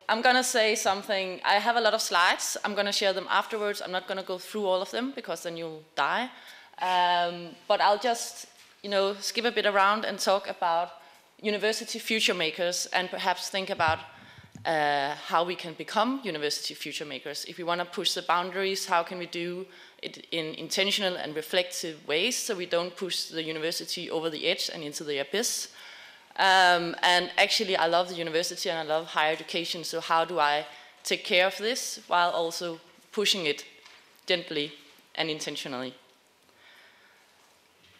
I'm going to say something. I have a lot of slides. I'm going to share them afterwards. I'm not going to go through all of them because then you'll die. But I'll just, skip a bit around and talk about university future makers and perhaps think about how we can become university future makers. If we want to push the boundaries, how can we do it in intentional and reflective ways so we don't push the university over the edge and into the abyss? And actually, I love the university and I love higher education, so how do I take care of this while also pushing it gently and intentionally?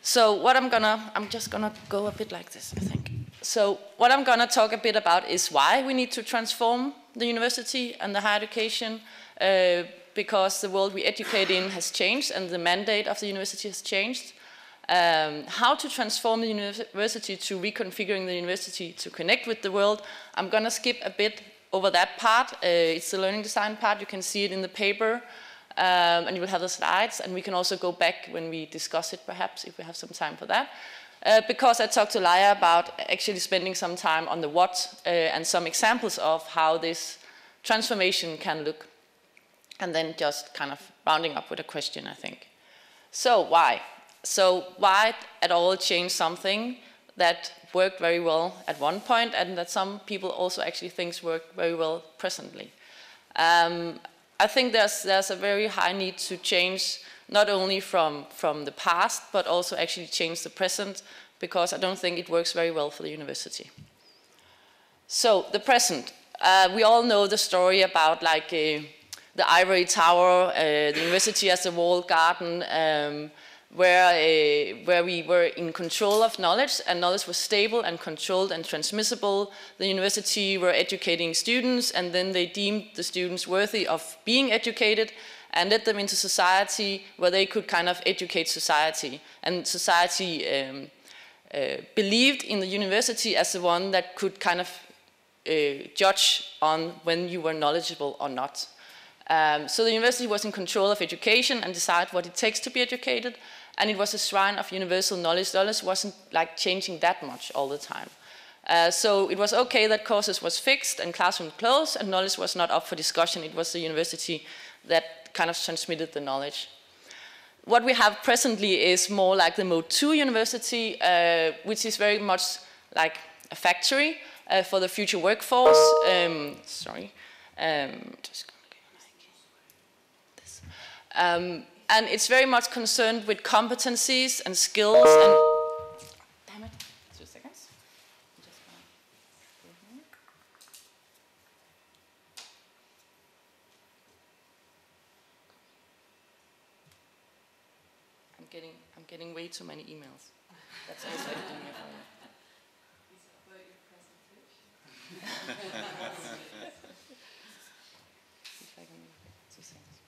So what I'm just gonna go a bit like this, I think. So what I'm gonna talk a bit about is why we need to transform the university and the higher education, because the world we educate in has changed and the mandate of the university has changed. How to transform the university to reconfiguring the university to connect with the world. I'm gonna skip a bit over that part. It's the learning design part. You can see it in the paper. And you will have the slides, and we can also go back when we discuss it, perhaps, if we have some time for that. Because I talked to Laia about actually spending some time on the what and some examples of how this transformation can look. And then just kind of rounding up with a question, I think. So why? So why at all change something that worked very well at one point and that some people also actually think work very well presently? I think there's a very high need to change not only from the past, but also actually change the present, because I don't think it works very well for the university. So the present, we all know the story about like the ivory tower, the university as a walled garden, where we were in control of knowledge, and knowledge was stable and controlled and transmissible. The university were educating students, and then they deemed the students worthy of being educated and led them into society where they could kind of educate society. And society believed in the university as the one that could kind of judge on when you were knowledgeable or not. So the university was in control of education and decided what it takes to be educated. And it was a shrine of universal knowledge. Knowledge wasn't like changing that much all the time. So it was okay that courses was fixed and classrooms closed and knowledge was not up for discussion. It was the university that kind of transmitted the knowledge. What we have presently is more like the Mode 2 university, which is very much like a factory for the future workforce. Just gonna go like this. And it's very much concerned with competencies and skills and... Damn it, 2 seconds. I'm getting way too many emails. That's also editing my phone. If I can... 2 seconds.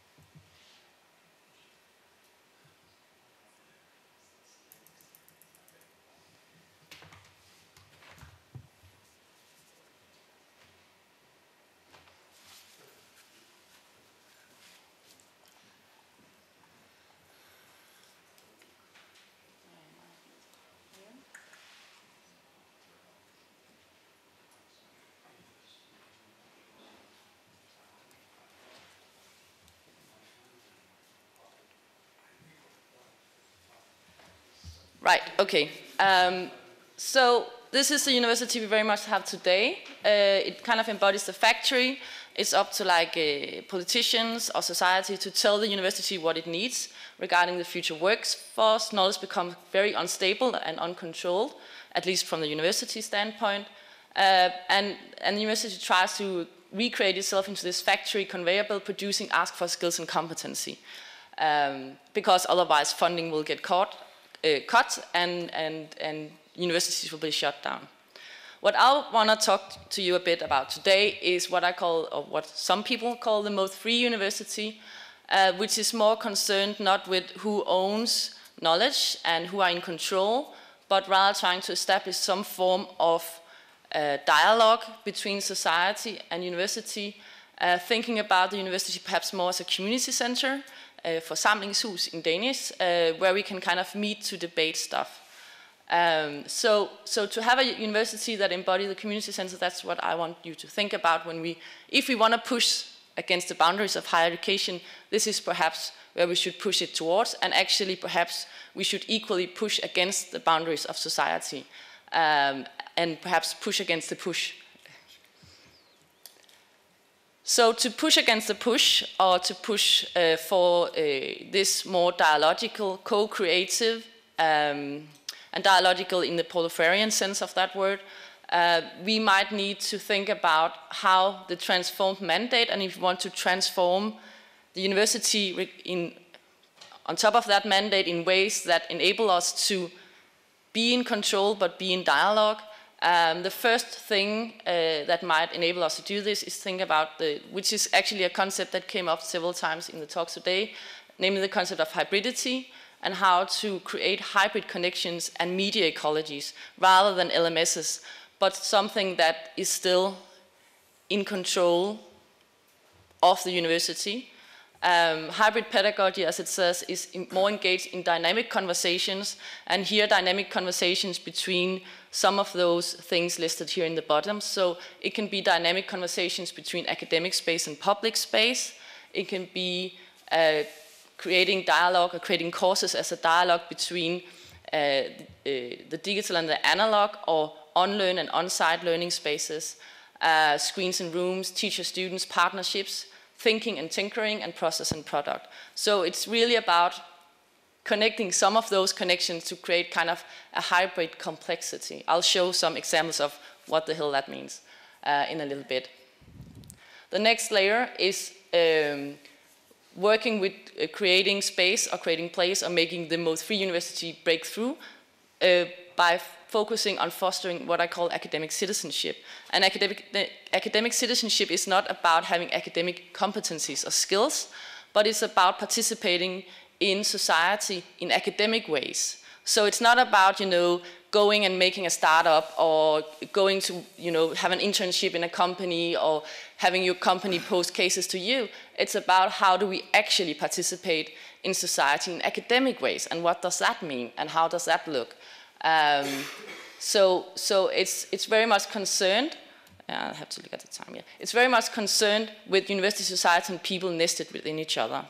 Right, okay. So this is the university we very much have today. It kind of embodies the factory. It's up to like politicians or society to tell the university what it needs regarding the future workforce. Knowledge becomes very unstable and uncontrolled, at least from the university standpoint. And the university tries to recreate itself into this factory conveyor belt producing ask for skills and competency. Because otherwise funding will get cut and universities will be shut down. What I want to talk to you a bit about today is what I call, or what some people call the Mode 3 university, which is more concerned not with who owns knowledge and who are in control, but rather trying to establish some form of dialogue between society and university, thinking about the university perhaps more as a community center, forsamlingshus in Danish, where we can kind of meet to debate stuff. So to have a university that embodies the community center, that's what I want you to think about if we want to push against the boundaries of higher education, this is perhaps where we should push it towards, and actually perhaps we should equally push against the boundaries of society, and perhaps push against the push. So to push against the push, or to push for this more dialogical, co-creative, and dialogical in the Polifarian sense of that word, we might need to think about how the transformed mandate, and if we want to transform the university on top of that mandate in ways that enable us to be in control but be in dialogue, the first thing that might enable us to do this is think about which is actually a concept that came up several times in the talk today, namely the concept of hybridity, and how to create hybrid connections and media ecologies rather than LMSs, but something that is still in control of the university. Hybrid pedagogy, as it says, is more engaged in dynamic conversations, and here dynamic conversations between some of those things listed here in the bottom. So it can be dynamic conversations between academic space and public space. It can be creating dialogue or creating courses as a dialogue between the digital and the analog, or on-learn and on-site learning spaces, screens and rooms, teacher-students, partnerships, thinking and tinkering, and process and product. So it's really about connecting some of those connections to create kind of a hybrid complexity. I'll show some examples of what the hell that means in a little bit. The next layer is working with creating space or creating place or making the most free university breakthrough by focusing on fostering what I call academic citizenship. And academic citizenship is not about having academic competencies or skills, but it's about participating in society in academic ways. So it's not about, going and making a startup, or going to, have an internship in a company, or having your company post cases to you. It's about how do we actually participate in society in academic ways, and what does that mean, and how does that look? So it's very much concerned. I have to look at the time. Yeah, it's very much concerned with university society and people nested within each other.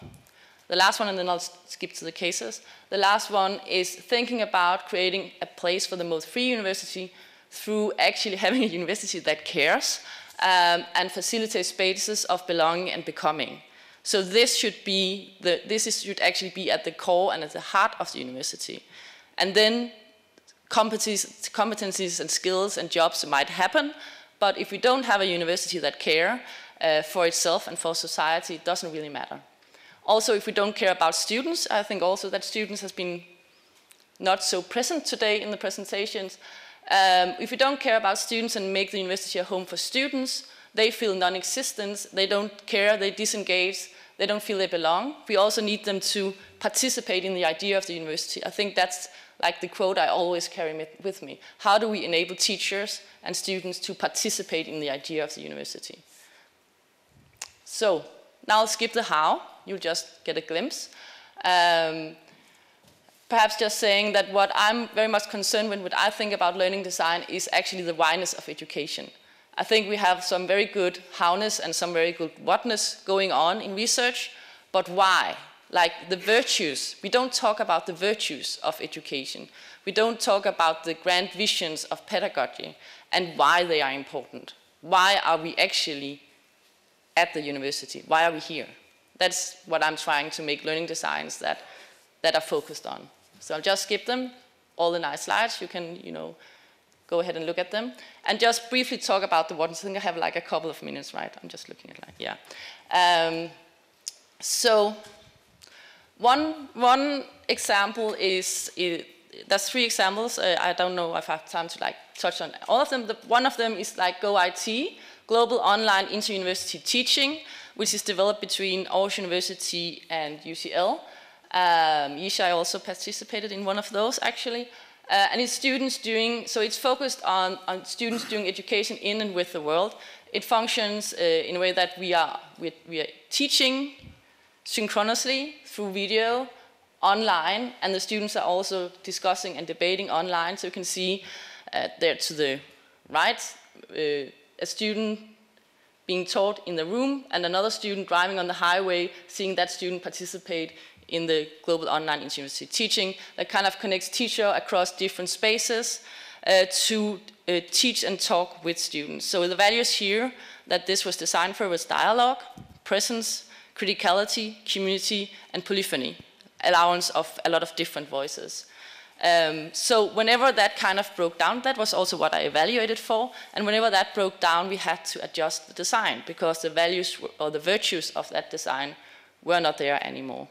The last one, and then I'll skip to the cases. The last one is thinking about creating a place for the most free university through actually having a university that cares and facilitates spaces of belonging and becoming. So this should actually be at the core and at the heart of the university. And then competencies and skills and jobs might happen, but if we don't have a university that cares for itself and for society, it doesn't really matter. Also, if we don't care about students, I think also that students has been not so present today in the presentations. If we don't care about students and make the university a home for students, they feel non-existent, they don't care, they disengage, they don't feel they belong. We also need them to participate in the idea of the university. I think that's like the quote I always carry with me. How do we enable teachers and students to participate in the idea of the university? So, now I'll skip the how. You'll just get a glimpse. Perhaps just saying that what I'm very much concerned with, what I think about learning design, is actually the whyness of education. I think we have some very good howness and some very good whatness going on in research, but why? Like the virtues. We don't talk about the virtues of education. We don't talk about the grand visions of pedagogy and why they are important. Why are we actually at the university? Why are we here? That's what I'm trying to make learning designs that are focused on. So I'll just skip them, all the nice slides. You can, go ahead and look at them. And just briefly talk about the what. I think I have like a couple of minutes, right? I'm just looking at yeah. So one example is, there's 3 examples. I don't know if I have time to touch on all of them. One of them is GoIT, Global Online Inter-University Teaching, which is developed between Aarhus University and UCL. Yishai also participated in one of those, actually. And it's students so it's focused on students doing education in and with the world. It functions in a way that we are teaching synchronously through video online, and the students are also discussing and debating online. So you can see there to the right, a student being taught in the room, and another student driving on the highway, seeing that student participate in the global online university teaching that kind of connects teacher across different spaces to teach and talk with students. So the values here that this was designed for was dialogue, presence, criticality, community, and polyphony, allowance of a lot of different voices. So whenever that kind of broke down, that was also what I evaluated for, and whenever that broke down, we had to adjust the design because the values or the virtues of that design were not there anymore.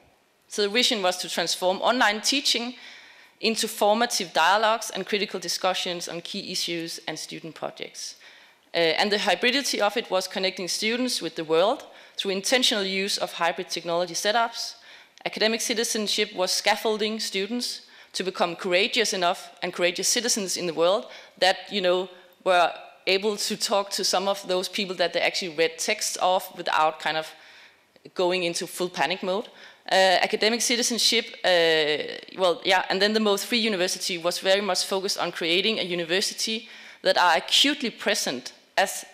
So the vision was to transform online teaching into formative dialogues and critical discussions on key issues and student projects. And the hybridity of it was connecting students with the world through intentional use of hybrid technology setups. Academic citizenship was scaffolding students to become courageous enough and courageous citizens in the world that, you know, were able to talk to some of those people that they actually read texts of without kind of going into full panic mode. Academic citizenship, and then the most free university was very much focused on creating a university that are acutely present as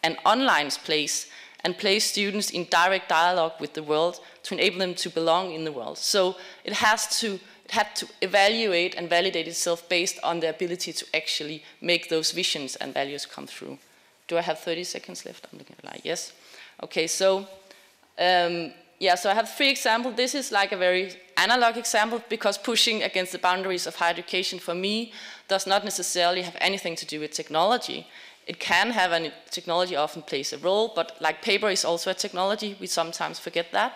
an online place and place students in direct dialogue with the world to enable them to belong in the world. So it had to evaluate and validate itself based on the ability to actually make those visions and values come through. Do I have 30 seconds left? I'm looking at the line. Yes. Okay, so so I have 3 examples. This is like a very analog example because pushing against the boundaries of higher education for me does not necessarily have anything to do with technology. It can have, and technology often plays a role, but like paper is also a technology. We sometimes forget that.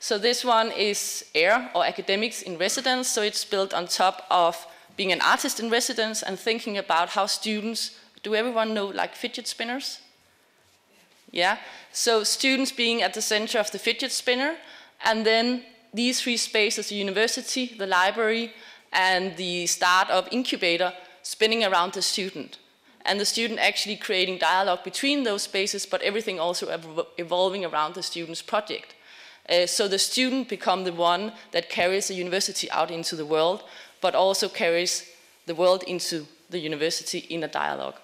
So this one is AIR, or Academics in Residence. So it's built on top of being an artist in residence and thinking about how students, do everyone know like fidget spinners? Yeah, so students being at the center of the fidget spinner, and then these 3 spaces, the university, the library, and the startup incubator spinning around the student. And the student actually creating dialogue between those spaces, but everything also evolving around the student's project. So the student become the one that carries the university out into the world, but also carries the world into the university in a dialogue.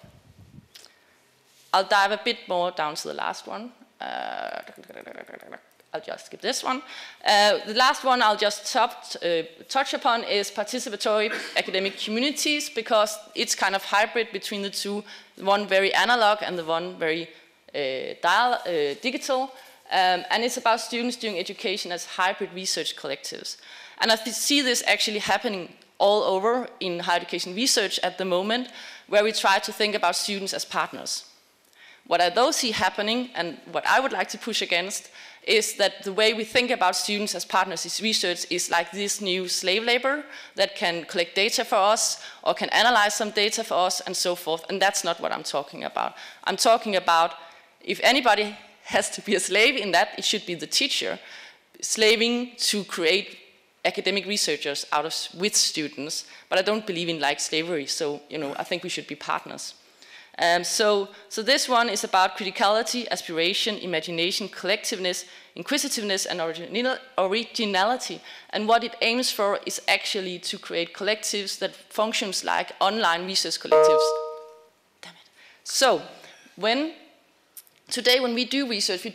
I'll dive a bit more down to the last one. I'll just skip this one. The last one I'll just touch upon is participatory academic communities, because it's kind of hybrid between the two, one very analog and the one very digital. And it's about students doing education as hybrid research collectives. And I see this actually happening all over in higher education research at the moment, where we try to think about students as partners. What I though see happening, and what I would like to push against, is that the way we think about students as partners in research is like this new slave labor that can collect data for us or can analyze some data for us and so forth. And that's not what I'm talking about. I'm talking about if anybody has to be a slave in that, it should be the teacher, slaving to create academic researchers with students. But I don't believe in like slavery, so I think we should be partners. So this one is about criticality, aspiration, imagination, collectiveness, inquisitiveness, and originality. And what it aims for is actually to create collectives that functions like online research collectives. Damn it. So today when we do research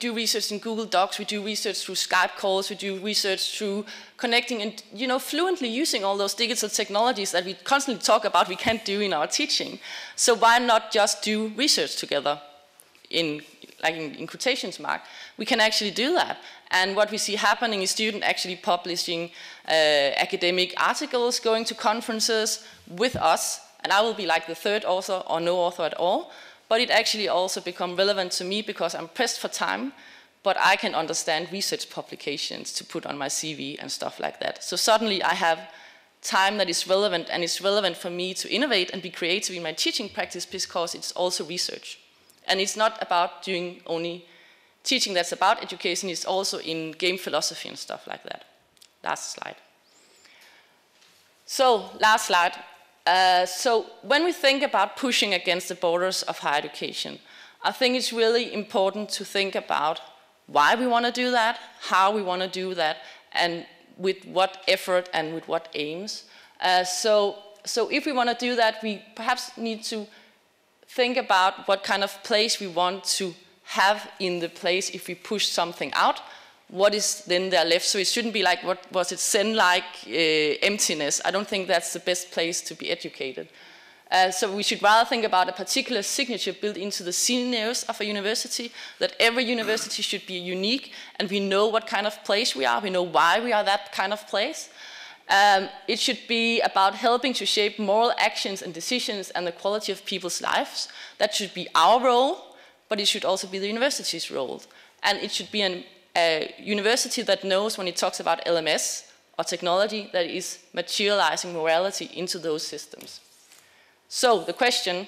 in Google Docs, we do research through Skype calls, we do research through connecting and fluently using all those digital technologies that we constantly talk about we can't do in our teaching. So why not just do research together in quotations mark? We can actually do that. And what we see happening is students actually publishing academic articles, going to conferences with us, and I will be like the 3rd author or no author at all. But it actually also become relevant to me because I'm pressed for time, but I can understand research publications to put on my CV and stuff like that. So suddenly I have time that is relevant, and it's relevant for me to innovate and be creative in my teaching practice because it's also research. And it's not about doing only teaching that's about education, it's also in game philosophy and stuff like that. Last slide. So, last slide. So when we think about pushing against the borders of higher education, I think it's really important to think about why we want to do that, how we want to do that, and with what effort and with what aims. So if we want to do that, we perhaps need to think about what kind of place we want to have in the place if we push something out. What is then there left? So it shouldn't be like, what was it, Zen-like emptiness. I don't think that's the best place to be educated. So we should rather think about a particular signature built into the scenarios of a university, that every university should be unique, and we know what kind of place we are, we know why we are that kind of place. It should be about helping to shape moral actions and decisions and the quality of people's lives. That should be our role, but it should also be the university's role. And it should be a university that knows when it talks about LMS or technology that is materializing morality into those systems. So the question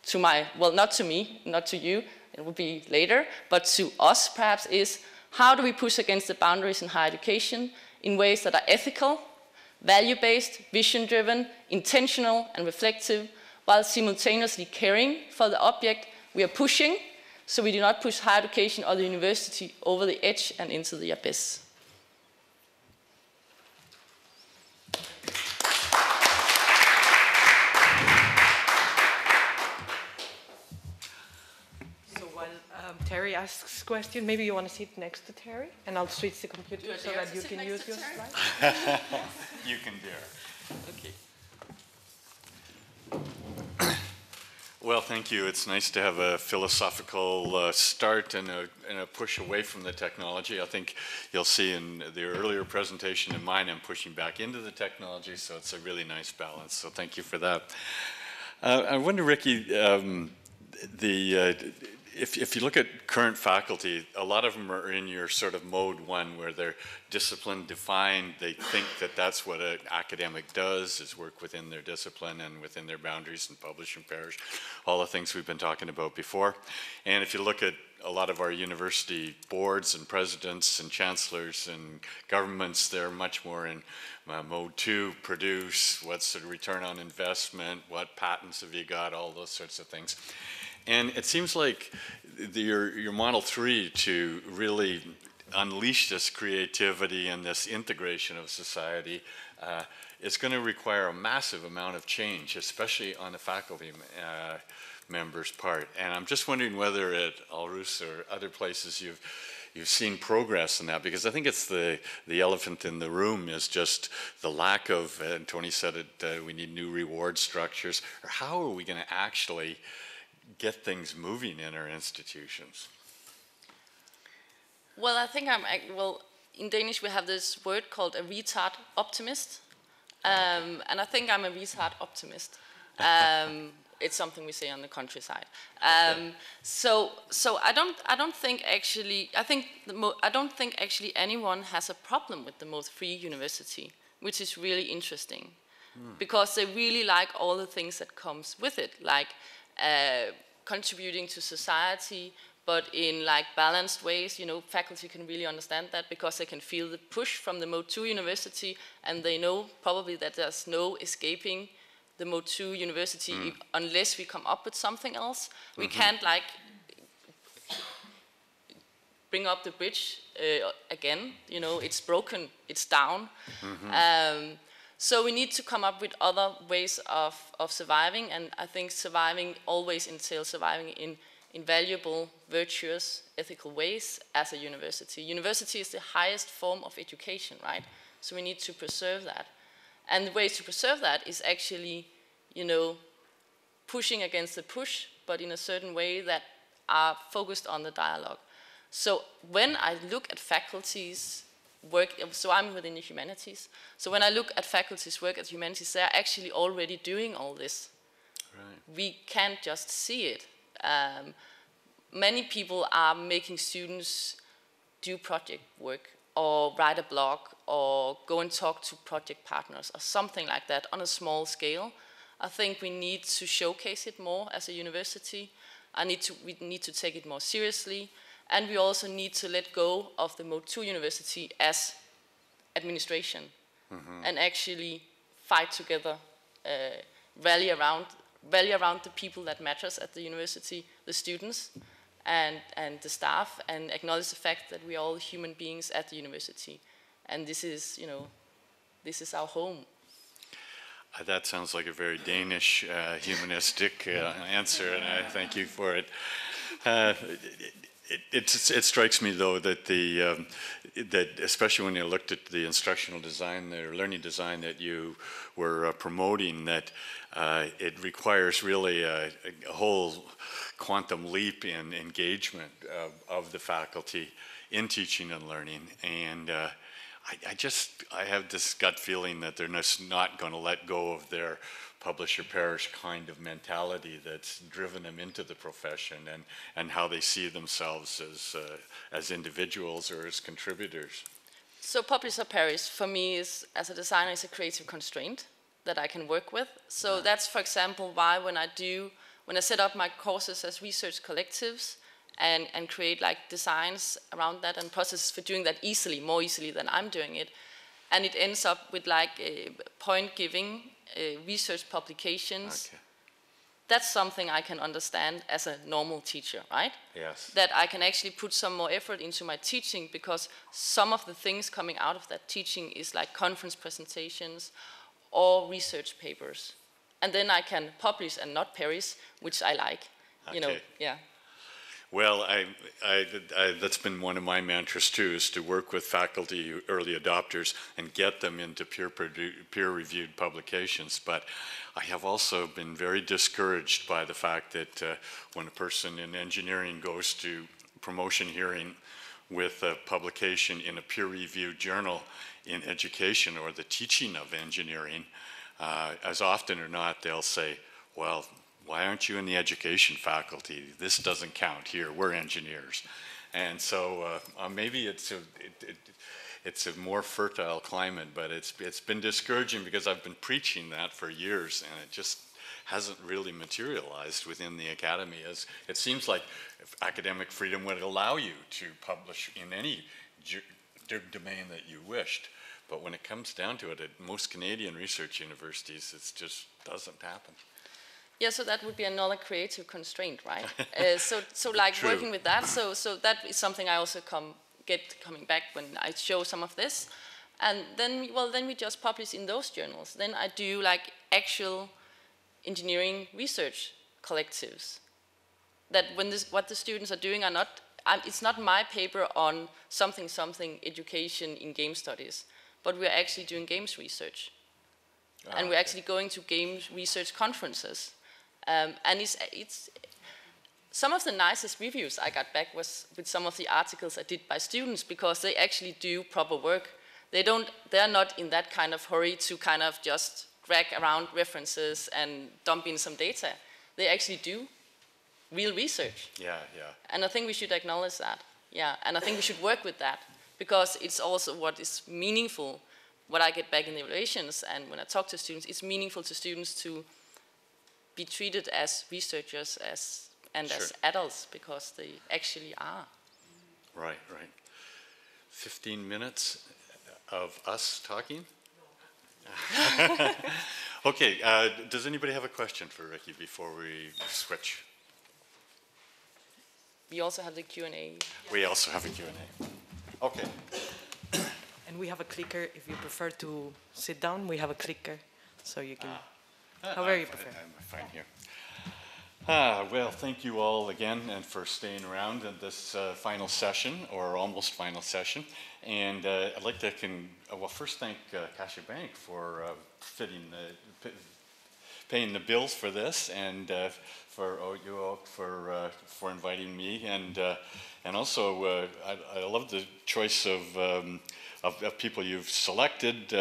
to well, not to me, not to you, it will be later, but to us perhaps is, how do we push against the boundaries in higher education in ways that are ethical, value-based, vision-driven, intentional and reflective, while simultaneously caring for the object we are pushing, so we do not push higher education or the university over the edge and into the abyss. Terry asks question. Maybe you want to sit next to Terry, and I'll switch the computer so that you can use your slide. You can dare. Okay. Well, thank you. It's nice to have a philosophical start and a push away from the technology. I think you'll see in the earlier presentation and mine, I'm pushing back into the technology, so it's a really nice balance. So thank you for that. I wonder, Rikke, if you look at current faculty, a lot of them are in your sort of mode one, where they're discipline defined. They think that that's what an academic does, is work within their discipline and within their boundaries and publish and perish, all the things we've been talking about before. And if you look at a lot of our university boards and presidents and chancellors and governments, they're much more in mode two, produce, what's the return on investment, what patents have you got, all those sorts of things. And it seems like your Model 3 to really unleash this creativity and this integration of society is going to require a massive amount of change, especially on the faculty members' part. And I'm just wondering whether at Aarhus or other places you've seen progress in that, because I think it's the elephant in the room is just the lack of, and Tony said it, we need new reward structures. Or how are we going to actually get things moving in our institutions? Well, I think well, in Danish we have this word called a retard optimist, and I think I'm a retard optimist. It's something we say on the countryside. So I don't think actually, I don't think actually anyone has a problem with the Mode 3 university, which is really interesting, because they really like all the things that comes with it, like contributing to society, but in like balanced ways. You know, faculty can really understand that because they can feel the push from the Mode 2 university, and they know probably that there's no escaping the Mode 2 university unless we come up with something else. We can't like bring up the bridge again. You know, it's broken, it's down. So we need to come up with other ways of surviving, and I think surviving always entails surviving in valuable, virtuous, ethical ways as a university. University is the highest form of education, right? So we need to preserve that. And the ways to preserve that is actually, you know, pushing against the push, but in a certain way that are focused on the dialogue. So when I look at faculties work, so I'm within the humanities, so when I look at faculties work at humanities, they're actually already doing all this. Right. We can't just see it. Many people are making students do project work, or write a blog, or go and talk to project partners, or something like that on a small scale. I think we need to showcase it more as a university. We need to take it more seriously. And we also need to let go of the Mode 2 university as administration and actually fight together, rally around the people that matters at the university, the students and the staff, and acknowledge the fact that we are all human beings at the university. and this is, you know, this is our home. That sounds like a very Danish, humanistic answer, and I thank you for it. It strikes me, though, that that especially when you looked at the instructional design, the learning design that you were promoting, that it requires really a whole quantum leap in engagement of the faculty in teaching and learning, and I have this gut feeling that they're just not going to let go of their publish or perish kind of mentality that's driven them into the profession, and how they see themselves as individuals or as contributors. So publish or perish for me is, as a designer, is a creative constraint that I can work with. So that's, for example, why when I set up my courses as research collectives and create like designs around that and processes for doing that easily, more easily than I'm doing it, and it ends up with like point giving research publications. Okay. That's something I can understand as a normal teacher, right? Yes. That I can actually put some more effort into my teaching, because some of the things coming out of that teaching is like conference presentations or research papers. And then I can publish and not perish, which I like, you know, yeah. Well, that's been one of my mantras too, is to work with faculty, early adopters, and get them into peer-reviewed publications. But I have also been very discouraged by the fact that when a person in engineering goes to promotion hearing with a publication in a peer-reviewed journal in education or the teaching of engineering, as often or not, they'll say, well, why aren't you in the education faculty? This doesn't count here, we're engineers. And so maybe it's a more fertile climate, but it's been discouraging because I've been preaching that for years, and it just hasn't really materialized within the academy. As it seems like if academic freedom would allow you to publish in any domain that you wished. But when it comes down to it, at most Canadian research universities, it just doesn't happen. Yeah, so that would be another creative constraint, right? So like True. working with that, so that is something I also get coming back when I show some of this. And then we just publish in those journals. Then I do like actual engineering research collectives. That when what the students are doing are not, it's not my paper on something education in game studies, but we're actually doing games research. And we're actually going to games research conferences. And it's some of the nicest reviews I got back was with some of the articles I did by students, because they actually do proper work. They're not in that kind of hurry to kind of just drag around references and dump in some data. They actually do real research. Yeah. And I think we should acknowledge that. Yeah, and I think we should work with that, because it's also what is meaningful. What I get back in the evaluations and when I talk to students, it's meaningful to students to be treated as researchers and Sure. as adults, because they actually are. Right. 15 minutes of us talking? Okay, does anybody have a question for Rikke before we switch? We also have the Q&A. We also have a Q&A. Okay. And we have a clicker. If you prefer to sit down, we have a clicker, so you can. However you prefer. I'm fine here. Well, thank you all again and for staying around in this final session, or almost final session. And I'd like to first thank Kasha Bank for paying the bills for this, and for you for inviting me, and also I love the choice of people you've selected,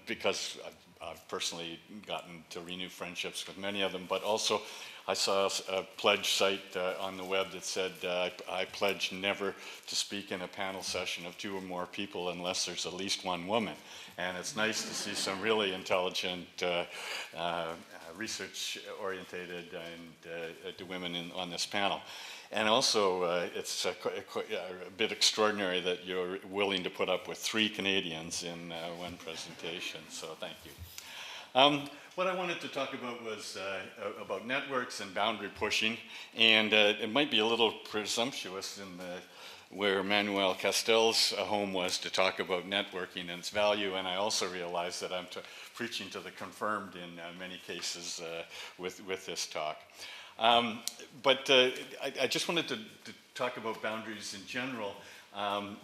because I've personally gotten to renew friendships with many of them, but also I saw a pledge site on the web that said, I pledge never to speak in a panel session of 2 or more people unless there's at least one woman. And it's nice to see some really intelligent, research-orientated and women on this panel. And also, it's a bit extraordinary that you're willing to put up with 3 Canadians in one presentation, so thank you. What I wanted to talk about was about networks and boundary pushing, and it might be a little presumptuous in where Manuel Castell's home was, to talk about networking and its value, and I also realized that I'm preaching to the confirmed in many cases with this talk. But I just wanted to talk about boundaries in general.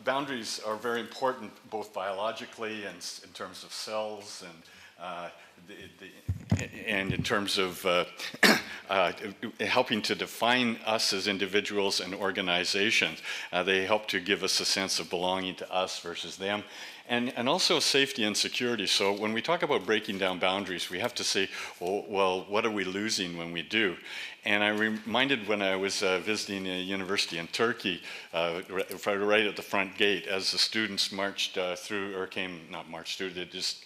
Boundaries are very important, both biologically and in terms of cells, and in terms of helping to define us as individuals and organizations. They help to give us a sense of belonging to us versus them. And also safety and security. So when we talk about breaking down boundaries, we have to say, well, what are we losing when we do? And I reminded when I was visiting a university in Turkey, right at the front gate, as the students marched through, or not marched through, they just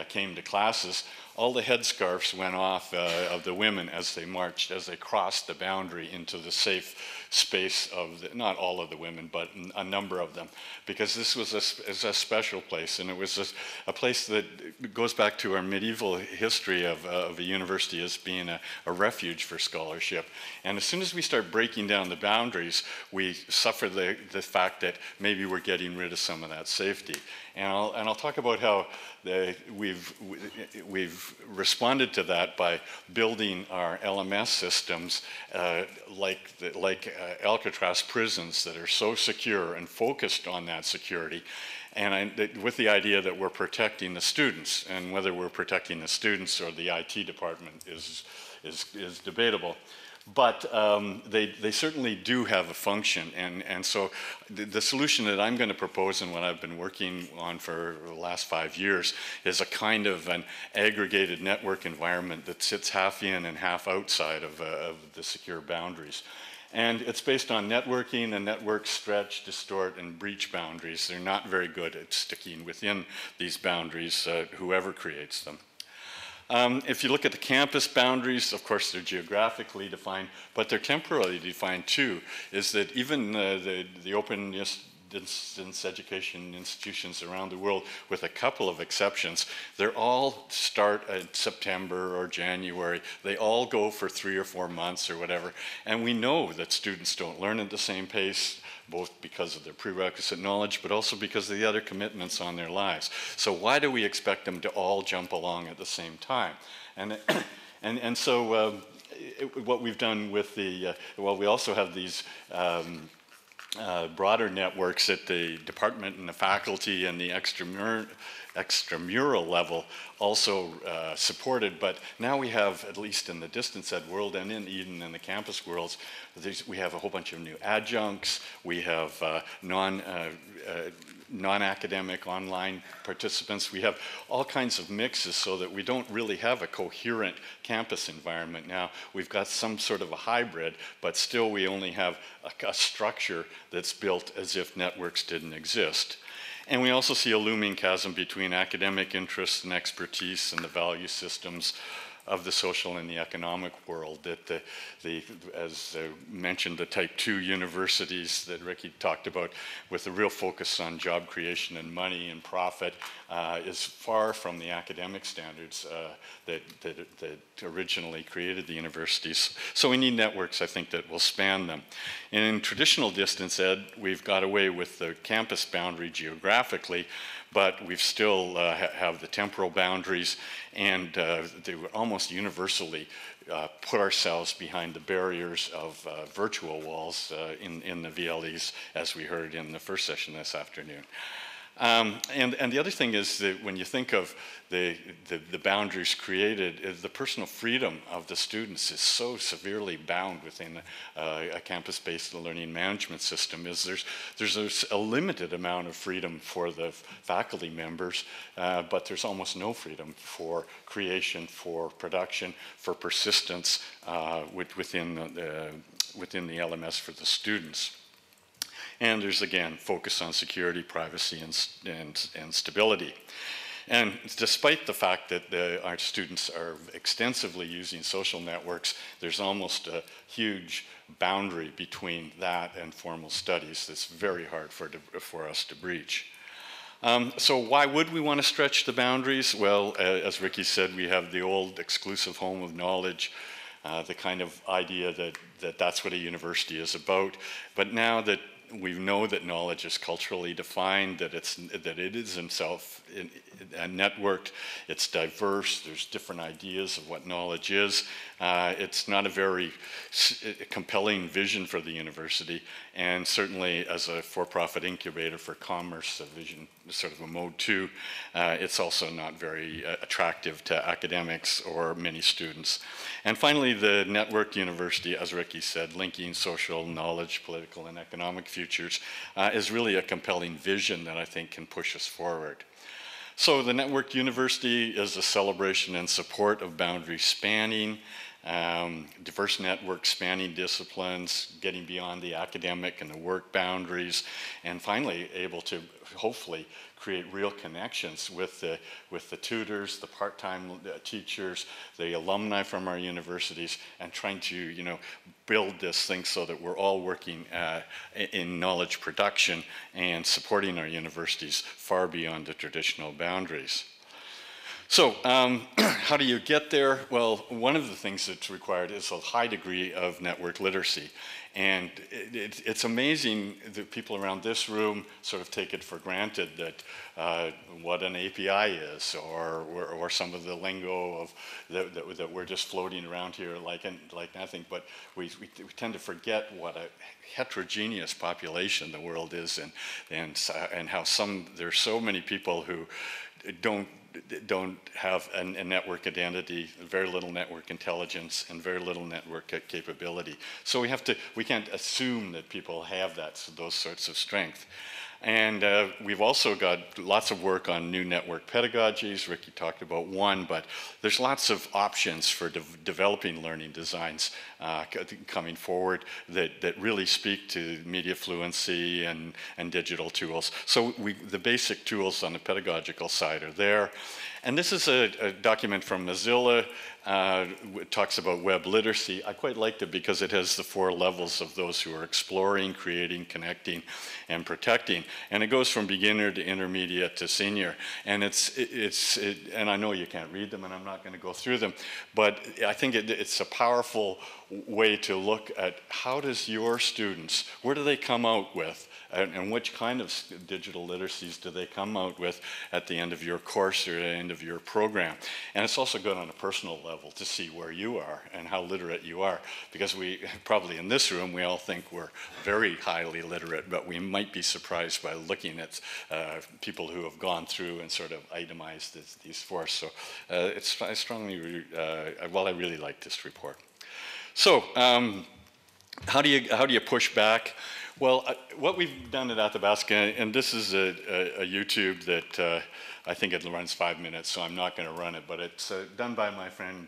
came to classes, all the headscarves went off of the women as they marched, as they crossed the boundary into the safe space of, not all of the women, but a number of them, because this was a special place, and it was a place that goes back to our medieval history of a university as being a refuge for scholarship. And as soon as we start breaking down the boundaries, we suffer the fact that maybe we're getting rid of some of that safety. And I'll talk about how we've responded to that by building our LMS systems like Alcatraz prisons that are so secure and focused on that security, and with the idea that we're protecting the students, and whether we're protecting the students or the IT department is debatable. But they certainly do have a function, and so the solution that I'm going to propose, and what I've been working on for the last 5 years, is a kind of an aggregated network environment that sits half in and half outside of the secure boundaries. And it's based on networking, and networks stretch, distort, and breach boundaries. They're not very good at sticking within these boundaries, whoever creates them. If you look at the campus boundaries, of course they're geographically defined, but they're temporally defined too, is that even the open distance education institutions around the world, with a couple of exceptions, they all start in September or January. They all go for 3 or 4 months or whatever, and we know that students don't learn at the same pace, both because of their prerequisite knowledge, but also because of the other commitments on their lives. So why do we expect them to all jump along at the same time? And so what we've done with we also have these broader networks at the department and the faculty and the extramural level also supported, but now we have, at least in the distance ed world and even in the campus worlds, we have a whole bunch of new adjuncts, we have non-academic online participants, we have all kinds of mixes, so that we don't really have a coherent campus environment now. We've got some sort of a hybrid, but still we only have a structure that's built as if networks didn't exist. And we also see a looming chasm between academic interests and expertise and the value systems of the social and the economic world. That as mentioned, the type 2 universities that Rikke talked about, with a real focus on job creation and money and profit, is far from the academic standards that originally created the universities. So we need networks, I think, that will span them. And in traditional distance ed, we've got away with the campus boundary geographically, but we've still have the temporal boundaries, and they were almost universally put ourselves behind the barriers of virtual walls in the VLEs, as we heard in the first session this afternoon. And the other thing is that when you think of the boundaries created, the personal freedom of the students is so severely bound within a campus-based learning management system. There's a limited amount of freedom for the faculty members, but there's almost no freedom for creation, for production, for persistence within the LMS for the students. And there's, again, focus on security, privacy, and stability. And despite the fact that our students are extensively using social networks, there's almost a huge boundary between that and formal studies that's very hard for us to breach. So why would we want to stretch the boundaries? Well, as Rikke said, we have the old exclusive home of knowledge, the kind of idea that that's what a university is about. But now that we know that knowledge is culturally defined, that it is itself networked, it's diverse, there's different ideas of what knowledge is. It's not a very compelling vision for the university, and certainly as a for-profit incubator for commerce, a vision, sort of a mode 2, it's also not very attractive to academics or many students. And finally, the networked university, as Rikke said, linking social, knowledge, political, and economic futures, is really a compelling vision that I think can push us forward. So the networked university is a celebration and support of boundary spanning, diverse networks spanning disciplines, getting beyond the academic and the work boundaries, and finally able to hopefully create real connections with the tutors, the part-time teachers, the alumni from our universities, and trying to build this thing so that we're all working in knowledge production and supporting our universities far beyond the traditional boundaries. So how do you get there? Well, one of the things that's required is a high degree of network literacy. And it's amazing that people around this room sort of take it for granted that what an API is, or some of the lingo of that we're just floating around here like nothing. But we tend to forget what a heterogeneous population the world is, and how there's so many people who don't have a network identity, very little network intelligence, and very little network capability. So we can't assume that people have those sorts of strength. And we've also got lots of work on new network pedagogies. Rikke talked about one, but there's lots of options for developing learning designs coming forward that really speak to media fluency and digital tools. So the basic tools on the pedagogical side are there. And this is a document from Mozilla. It talks about web literacy. I quite liked it because it has the 4 levels of those who are exploring, creating, connecting, and protecting. And it goes from beginner to intermediate to senior. And and I know you can't read them, and I'm not going to go through them, but I think it's a powerful way to look at how does your students, where do they come out with, and which kind of digital literacies do they come out with at the end of your course or at the end of your program. And it's also good on a personal level to see where you are and how literate you are, because we probably in this room we all think we're very highly literate, but we might be surprised by looking at people who have gone through and sort of itemized these for us. So I strongly, I really like this report. So how do you push back? Well, what we've done at Athabasca, and this is a YouTube that I think it runs 5 minutes, so I'm not going to run it, but it's done by my friend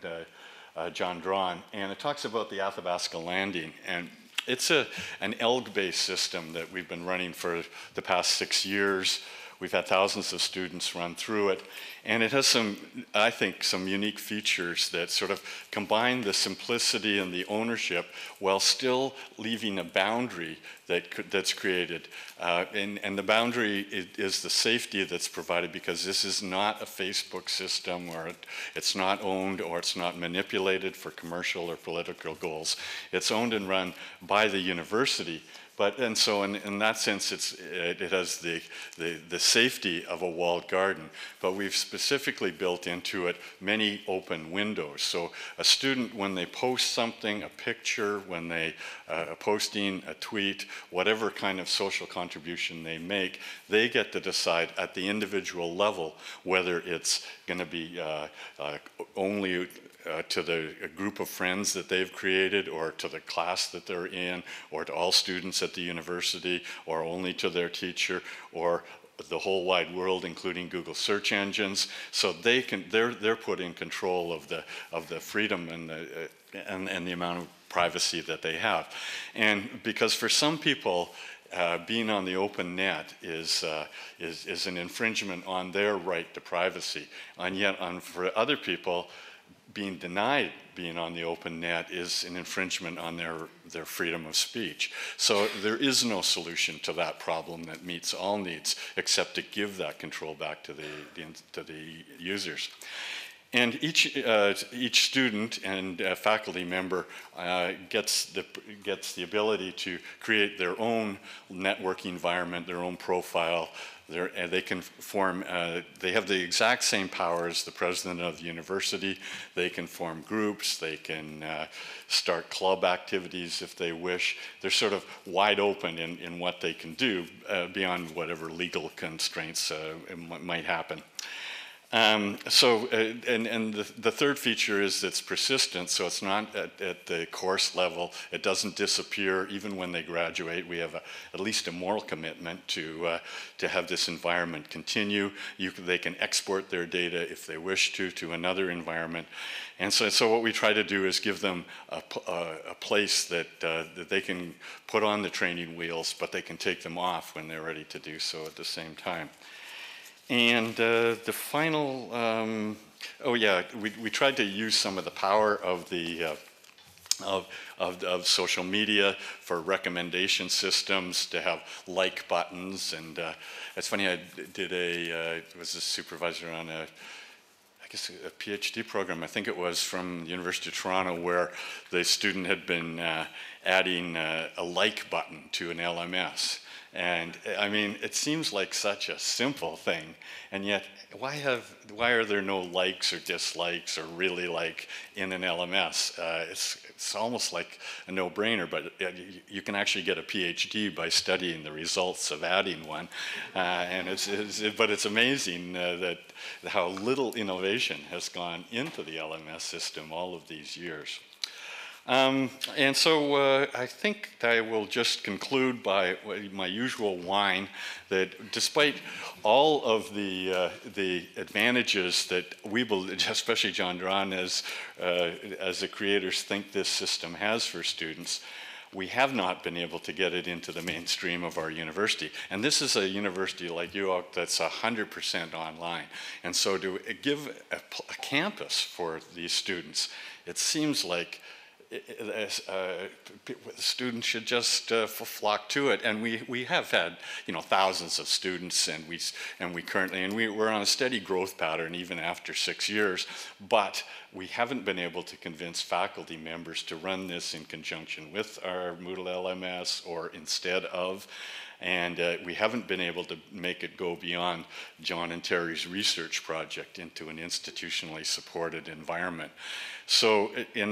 John Drawn, and it talks about the Athabasca Landing. And it's an ELG-based system that we've been running for the past 6 years. We've had thousands of students run through it, and it has I think, some unique features that sort of combine the simplicity and the ownership while still leaving a boundary that's created. And the boundary is the safety that's provided, because this is not a Facebook system, or it's not owned or it's not manipulated for commercial or political goals. It's owned and run by the university. And so in that sense, it has the safety of a walled garden, but we've specifically built into it many open windows. So a student, when they post something, a picture, when they posting a tweet, whatever kind of social contribution they make, they get to decide at the individual level whether it's going to be only to the group of friends that they've created, or to the class that they're in, or to all students at the university, or only to their teacher, or the whole wide world, including Google search engines. So they're put in control of the freedom and the amount of privacy that they have. And because for some people, being on the open net is an infringement on their right to privacy, and yet for other people, being denied being on the open net is an infringement on their freedom of speech. So there is no solution to that problem that meets all needs, except to give that control back to the users. And each student and faculty member gets the ability to create their own network environment, their own profile. They can form, they have the exact same power as the president of the university. They can form groups, they can start club activities if they wish. They're sort of wide open in what they can do beyond whatever legal constraints might happen. And the third feature is it's persistent, so it's not at the course level. It doesn't disappear even when they graduate. We have at least a moral commitment to have this environment continue. They can export their data if they wish to another environment. And so what we try to do is give them a place that they can put on the training wheels, but they can take them off when they're ready to do so at the same time. And the final, we tried to use some of the power of the of social media for recommendation systems to have like buttons. And it's funny, I was a supervisor on a PhD program, I think it was, from the University of Toronto, where the student had been adding a like button to an LMS. And I mean, it seems like such a simple thing, and yet why are there no likes or dislikes or really like in an LMS? It's almost like a no-brainer, but you can actually get a PhD by studying the results of adding one, but it's amazing that how little innovation has gone into the LMS system all of these years. And so I think that I will just conclude by my usual whine that despite all of the advantages that we believe, especially John Dran as the creators think this system has for students, we have not been able to get it into the mainstream of our university. And this is a university like UOC that's 100% online. And so to give a campus for these students, it seems like students should just flock to it, and we have had thousands of students, and we're on a steady growth pattern even after 6 years. But we haven't been able to convince faculty members to run this in conjunction with our Moodle LMS or instead of. And we haven't been able to make it go beyond John and Terry's research project into an institutionally supported environment. So in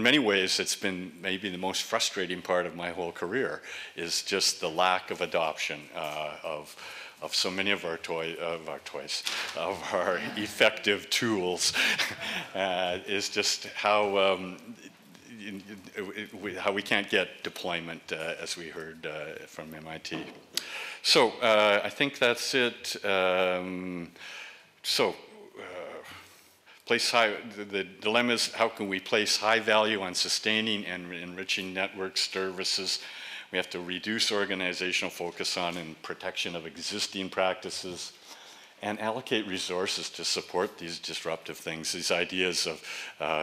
many ways, it's been maybe the most frustrating part of my whole career, is just the lack of adoption of so many of our effective tools, is just how we can't get deployment, as we heard from MIT. So I think that's it. The dilemma is, how can we place high value on sustaining and enriching network services? We have to reduce organizational focus on and protection of existing practices, and allocate resources to support these disruptive things, these ideas of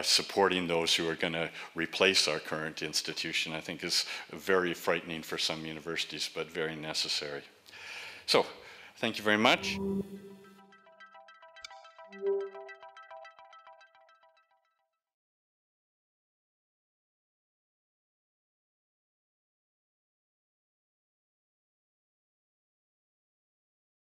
supporting those who are going to replace our current institution, I think is very frightening for some universities, but very necessary. So, thank you very much.